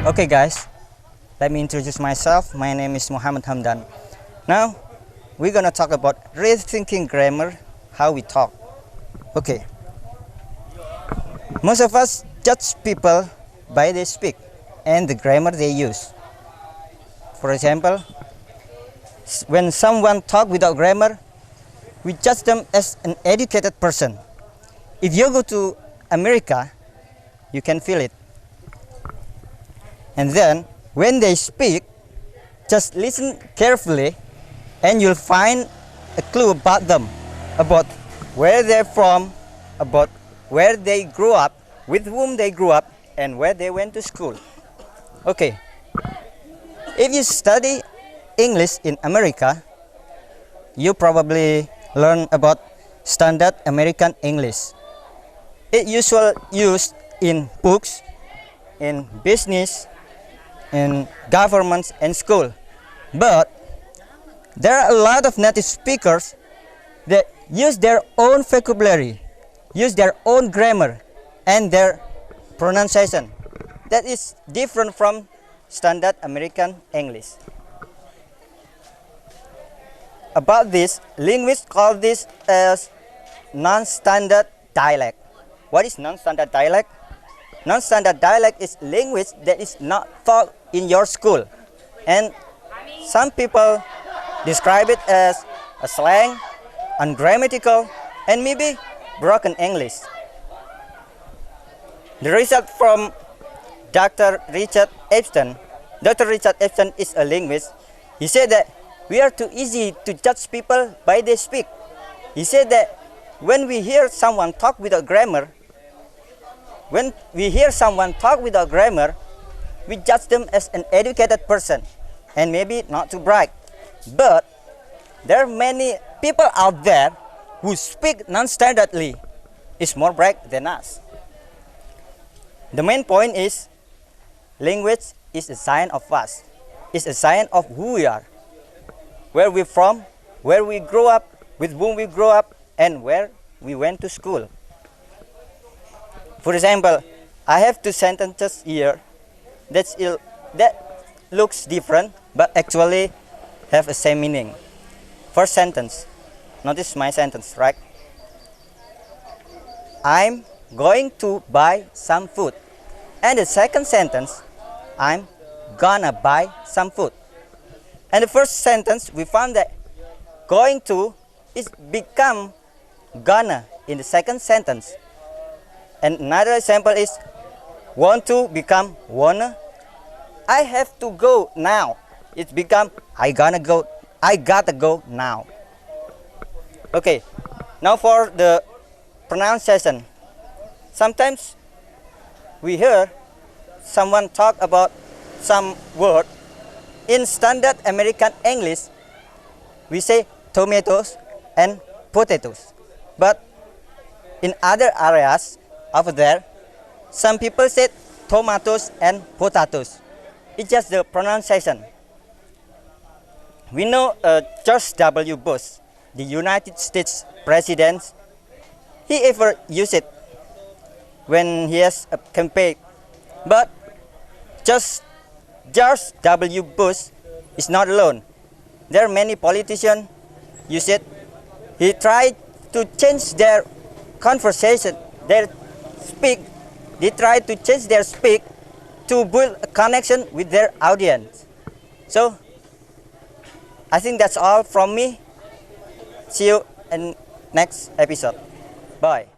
Okay guys, let me introduce myself. My name is Hamdan. Now, we're gonna talk about rethinking grammar, how we talk. Okay. Most of us judge people by their speak and the grammar they use. For example, when someone talk without grammar, we judge them as an educated person. If you go to America, you can feel it. And then, when they speak, just listen carefully and you'll find a clue about them, about where they're from, about where they grew up, with whom they grew up, and where they went to school. Okay, if you study English in America, you probably learn about standard American English. It's usually used in books, in business, in governments and school. But there are a lot of native speakers that use their own vocabulary, use their own grammar and their pronunciation that is different from standard American English. About this, linguists call this as non-standard dialect. What is non-standard dialect? Non-standard dialect is language that is not taught in your school, and some people describe it as a slang, ungrammatical, and maybe broken English. The result from Dr. Richard Epstein. Dr. Richard Epstein is a linguist. He said that we are too easy to judge people by their speak. He said that when we hear someone talk without grammar, we judge them as an educated person and maybe not to brag. But there are many people out there who speak non-standardly, is more brag than us. The main point is language is a sign of us. It's a sign of who we are, where we're from, where we grew up, with whom we grew up, and where we went to school. For example, I have two sentences here that looks different but actually have the same meaning. First sentence, notice my sentence, right? I'm going to buy some food. And the second sentence, I'm gonna buy some food. And the first sentence, we found that going to is become gonna in the second sentence. And another example is want to become wanna. I have to go now. It's become I gotta go now. Okay, now for the pronunciation. Sometimes we hear someone talk about some word. In standard American English, we say tomatoes and potatoes. But in other areas over there, some people said tomatoes and potatoes. It's just the pronunciation. We know George W. Bush, the United States President, he ever used it when he has a campaign. But just George W. Bush is not alone. There are many politicians use it. He tried to change their conversation, their speak. They try to change their speak to build a connection with their audience. So, I think that's all from me. See you in next episode. Bye.